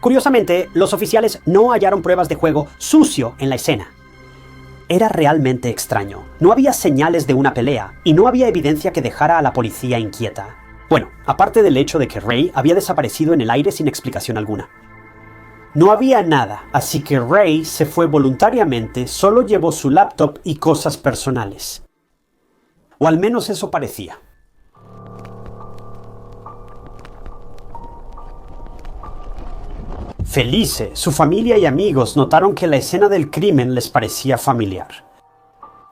Curiosamente, los oficiales no hallaron pruebas de juego sucio en la escena. Era realmente extraño. No había señales de una pelea y no había evidencia que dejara a la policía inquieta. Bueno, aparte del hecho de que Ray había desaparecido en el aire sin explicación alguna. No había nada, así que Ray se fue voluntariamente, solo llevó su laptop y cosas personales. O al menos eso parecía. Felice, su familia y amigos notaron que la escena del crimen les parecía familiar.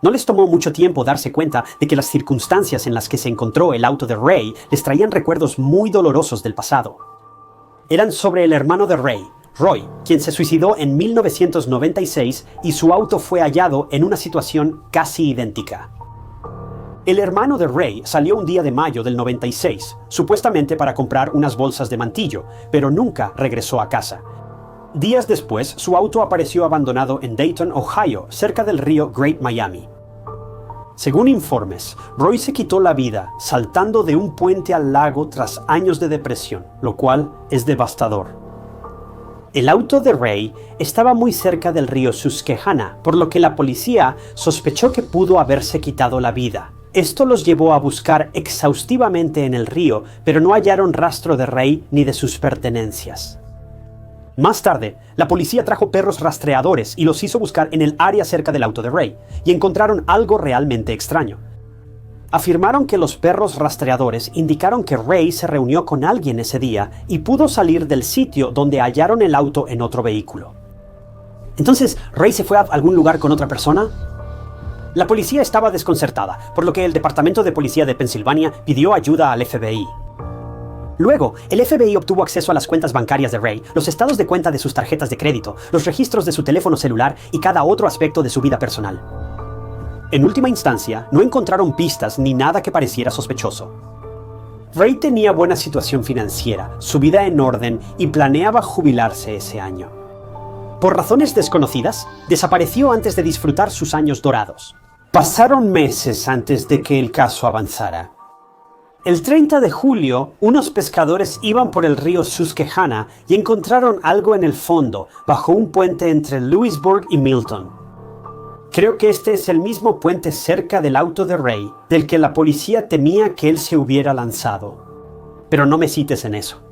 No les tomó mucho tiempo darse cuenta de que las circunstancias en las que se encontró el auto de Ray les traían recuerdos muy dolorosos del pasado. Eran sobre el hermano de Ray, Roy, quien se suicidó en 1996 y su auto fue hallado en una situación casi idéntica. El hermano de Ray salió un día de mayo del 96, supuestamente para comprar unas bolsas de mantillo, pero nunca regresó a casa. Días después, su auto apareció abandonado en Dayton, Ohio, cerca del río Great Miami. Según informes, Roy se quitó la vida saltando de un puente al lago tras años de depresión, lo cual es devastador. El auto de Ray estaba muy cerca del río Susquehanna, por lo que la policía sospechó que pudo haberse quitado la vida. Esto los llevó a buscar exhaustivamente en el río, pero no hallaron rastro de Ray ni de sus pertenencias. Más tarde, la policía trajo perros rastreadores y los hizo buscar en el área cerca del auto de Ray, y encontraron algo realmente extraño. Afirmaron que los perros rastreadores indicaron que Ray se reunió con alguien ese día y pudo salir del sitio donde hallaron el auto en otro vehículo. Entonces, ¿Ray se fue a algún lugar con otra persona? La policía estaba desconcertada, por lo que el Departamento de Policía de Pensilvania pidió ayuda al FBI. Luego, el FBI obtuvo acceso a las cuentas bancarias de Ray, los estados de cuenta de sus tarjetas de crédito, los registros de su teléfono celular y cada otro aspecto de su vida personal. En última instancia, no encontraron pistas ni nada que pareciera sospechoso. Ray tenía buena situación financiera, su vida en orden y planeaba jubilarse ese año. Por razones desconocidas, desapareció antes de disfrutar sus años dorados. Pasaron meses antes de que el caso avanzara. El 30 de julio, unos pescadores iban por el río Susquehanna y encontraron algo en el fondo, bajo un puente entre Lewisburg y Milton. Creo que este es el mismo puente cerca del auto de Ray, del que la policía temía que él se hubiera lanzado. Pero no me cites en eso.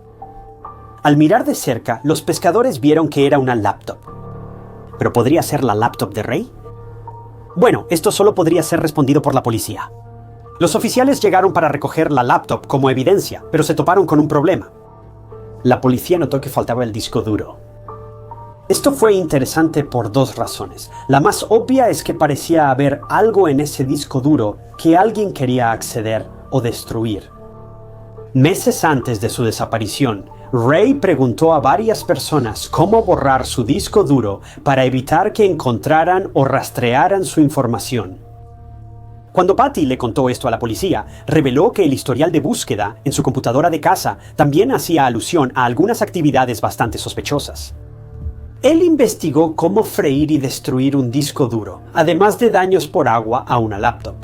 Al mirar de cerca, los pescadores vieron que era una laptop. ¿Pero podría ser la laptop de Ray? Bueno, esto solo podría ser respondido por la policía. Los oficiales llegaron para recoger la laptop como evidencia, pero se toparon con un problema. La policía notó que faltaba el disco duro. Esto fue interesante por dos razones. La más obvia es que parecía haber algo en ese disco duro que alguien quería acceder o destruir. Meses antes de su desaparición, Ray preguntó a varias personas cómo borrar su disco duro para evitar que encontraran o rastrearan su información. Cuando Patty le contó esto a la policía, reveló que el historial de búsqueda en su computadora de casa también hacía alusión a algunas actividades bastante sospechosas. Él investigó cómo freír y destruir un disco duro, además de daños por agua a una laptop.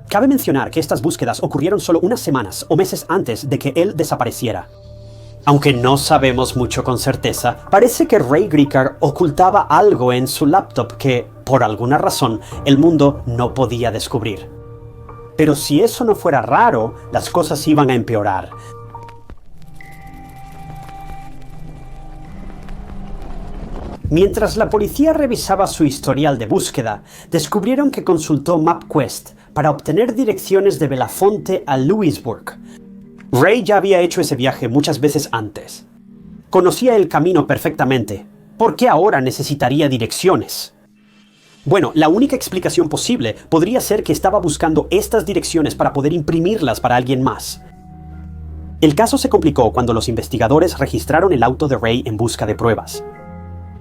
Cabe mencionar que estas búsquedas ocurrieron solo unas semanas o meses antes de que él desapareciera. Aunque no sabemos mucho con certeza, parece que Ray Gricar ocultaba algo en su laptop que, por alguna razón, el mundo no podía descubrir. Pero si eso no fuera raro, las cosas iban a empeorar. Mientras la policía revisaba su historial de búsqueda, descubrieron que consultó MapQuest para obtener direcciones de Belafonte a Lewisburg. Ray ya había hecho ese viaje muchas veces antes. Conocía el camino perfectamente. ¿Por qué ahora necesitaría direcciones? Bueno, la única explicación posible podría ser que estaba buscando estas direcciones para poder imprimirlas para alguien más. El caso se complicó cuando los investigadores registraron el auto de Ray en busca de pruebas.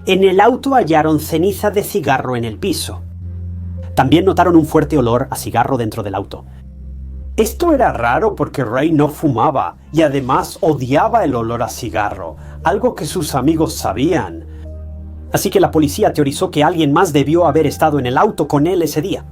En el auto hallaron ceniza de cigarro en el piso. También notaron un fuerte olor a cigarro dentro del auto. Esto era raro porque Ray no fumaba y además odiaba el olor a cigarro, algo que sus amigos sabían. Así que la policía teorizó que alguien más debió haber estado en el auto con él ese día.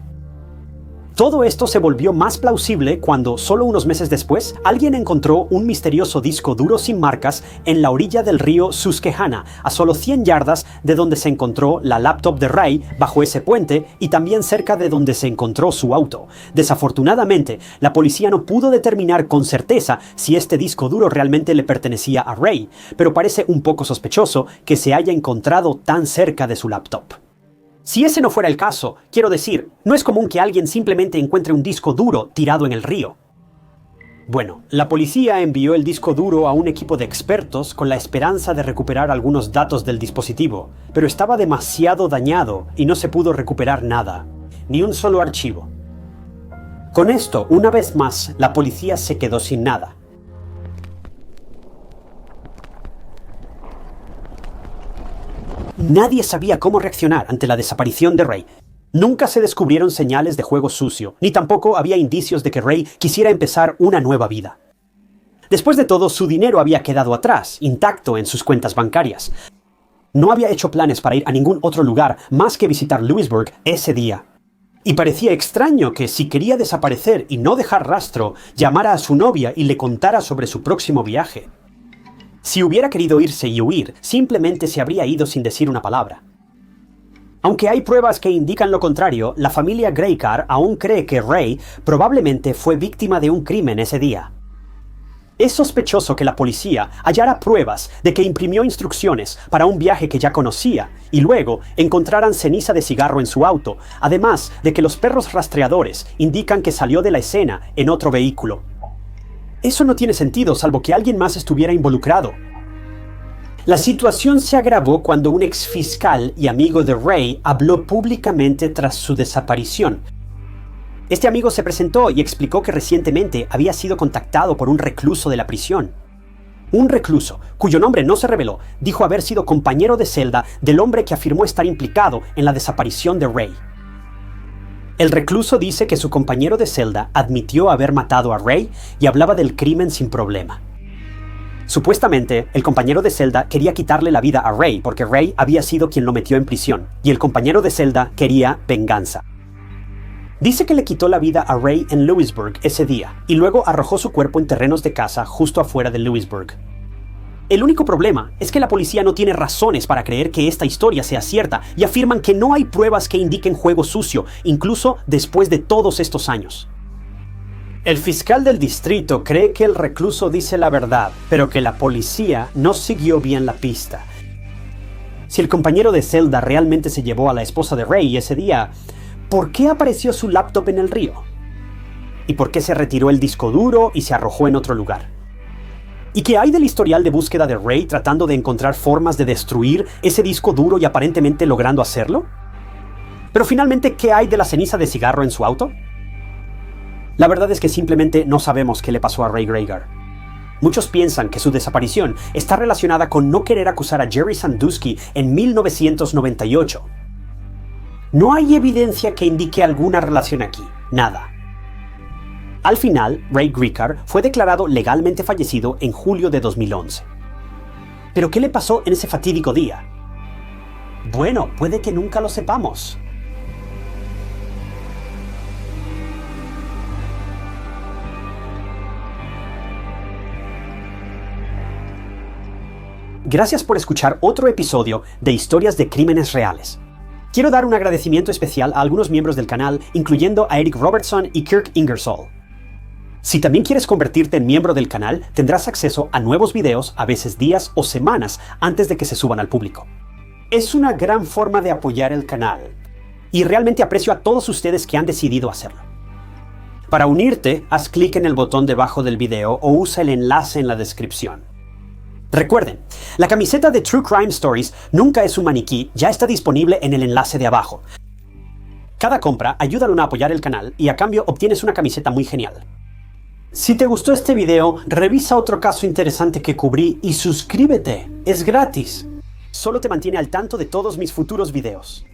Todo esto se volvió más plausible cuando, solo unos meses después, alguien encontró un misterioso disco duro sin marcas en la orilla del río Susquehanna, a solo 100 yardas de donde se encontró la laptop de Ray bajo ese puente y también cerca de donde se encontró su auto. Desafortunadamente, la policía no pudo determinar con certeza si este disco duro realmente le pertenecía a Ray, pero parece un poco sospechoso que se haya encontrado tan cerca de su laptop. Si ese no fuera el caso, quiero decir, no es común que alguien simplemente encuentre un disco duro tirado en el río. Bueno, la policía envió el disco duro a un equipo de expertos con la esperanza de recuperar algunos datos del dispositivo, pero estaba demasiado dañado y no se pudo recuperar nada, ni un solo archivo. Con esto, una vez más, la policía se quedó sin nada. Nadie sabía cómo reaccionar ante la desaparición de Ray. Nunca se descubrieron señales de juego sucio, ni tampoco había indicios de que Ray quisiera empezar una nueva vida. Después de todo, su dinero había quedado atrás, intacto en sus cuentas bancarias. No había hecho planes para ir a ningún otro lugar más que visitar Lewisburg ese día. Y parecía extraño que, si quería desaparecer y no dejar rastro, llamara a su novia y le contara sobre su próximo viaje. Si hubiera querido irse y huir, simplemente se habría ido sin decir una palabra. Aunque hay pruebas que indican lo contrario, la familia Gricar aún cree que Ray probablemente fue víctima de un crimen ese día. Es sospechoso que la policía hallara pruebas de que imprimió instrucciones para un viaje que ya conocía y luego encontraran ceniza de cigarro en su auto, además de que los perros rastreadores indican que salió de la escena en otro vehículo. Eso no tiene sentido salvo que alguien más estuviera involucrado. La situación se agravó cuando un exfiscal y amigo de Ray habló públicamente tras su desaparición. Este amigo se presentó y explicó que recientemente había sido contactado por un recluso de la prisión. Un recluso, cuyo nombre no se reveló, dijo haber sido compañero de celda del hombre que afirmó estar implicado en la desaparición de Ray. El recluso dice que su compañero de celda admitió haber matado a Ray y hablaba del crimen sin problema. Supuestamente, el compañero de celda quería quitarle la vida a Ray porque Ray había sido quien lo metió en prisión, y el compañero de celda quería venganza. Dice que le quitó la vida a Ray en Lewisburg ese día, y luego arrojó su cuerpo en terrenos de caza justo afuera de Lewisburg. El único problema es que la policía no tiene razones para creer que esta historia sea cierta y afirman que no hay pruebas que indiquen juego sucio, incluso después de todos estos años. El fiscal del distrito cree que el recluso dice la verdad, pero que la policía no siguió bien la pista. Si el compañero de celda realmente se llevó a la esposa de Ray ese día, ¿por qué apareció su laptop en el río? ¿Y por qué se retiró el disco duro y se arrojó en otro lugar? ¿Y qué hay del historial de búsqueda de Ray tratando de encontrar formas de destruir ese disco duro y aparentemente logrando hacerlo? Pero finalmente, ¿qué hay de la ceniza de cigarro en su auto? La verdad es que simplemente no sabemos qué le pasó a Ray Gricar. Muchos piensan que su desaparición está relacionada con no querer acusar a Jerry Sandusky en 1998. No hay evidencia que indique alguna relación aquí, nada. Al final, Ray Gricar fue declarado legalmente fallecido en julio de 2011. ¿Pero qué le pasó en ese fatídico día? Bueno, puede que nunca lo sepamos. Gracias por escuchar otro episodio de Historias de Crímenes Reales. Quiero dar un agradecimiento especial a algunos miembros del canal, incluyendo a Eric Robertson y Kirk Ingersoll. Si también quieres convertirte en miembro del canal, tendrás acceso a nuevos videos, a veces días o semanas antes de que se suban al público. Es una gran forma de apoyar el canal, y realmente aprecio a todos ustedes que han decidido hacerlo. Para unirte, haz clic en el botón debajo del video o usa el enlace en la descripción. Recuerden, la camiseta de True Crime Stories nunca es un maniquí, ya está disponible en el enlace de abajo. Cada compra ayuda a apoyar el canal y a cambio obtienes una camiseta muy genial. Si te gustó este video, revisa otro caso interesante que cubrí y suscríbete, es gratis. Solo te mantiene al tanto de todos mis futuros videos.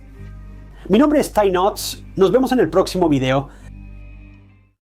Mi nombre es Ty Knotts, nos vemos en el próximo video.